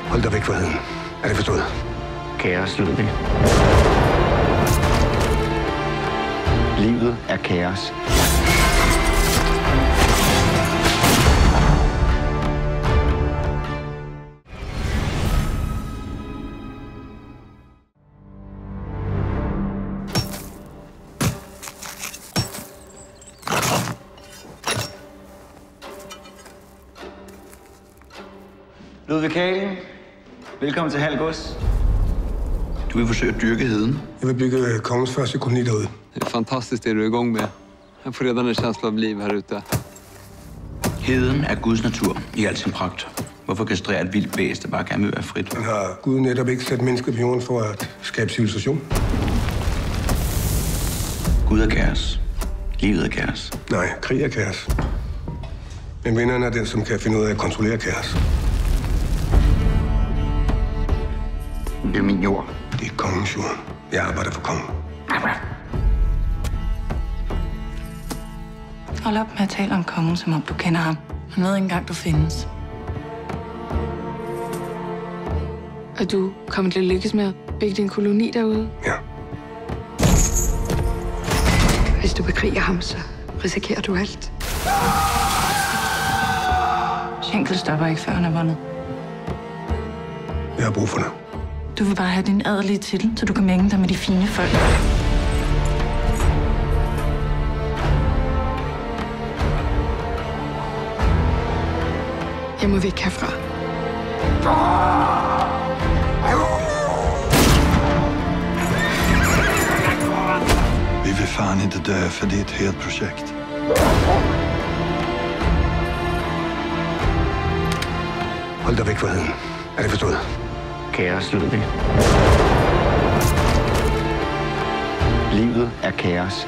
Hold dig væk fra heden. Er det forstået? Kaos, Ludvig. Livet er kaos. Ludvig Kalen, velkommen til Halgås. Du vil forsøge at dyrke heden. Jeg vil bygge kongens første koloni derude. Det är fantastiskt det du är igång med. Jag får redan en känsla av liv här ute. Heden er Guds natur i al sin pragt. Hvorfor kastrere et vildt væs, der bare gerne vil være frit? Men har Gud netop ikke sat mennesket på jorden for at skabe civilisation? Gud er kaos. Livet er kaos. Nej, krig er kaos. Men vinderen er den, som kan finde ud af at kontrollere kaos. Det er min jord. Det er kongens jord. Jeg arbejder for kongen. Hold op med at tale om kongen, som om du kender ham. Han ved ikke engang, du findes. Og du kommer til at lykkes med at bygge din koloni derude? Ja. Hvis du bekriger ham, så risikerer du alt. Schenkel stopper ikke, før han er vundet. Jeg har brug for dig. Du vil bare have din adelige titel, så du kan mænge dig med de fine folk. Jeg må væk herfra. Vi vill fan inte dö för det är ett helt projekt. Hold dig væk fra heden. Er det forstået? Kaos, Ludvig. Livet er kaos.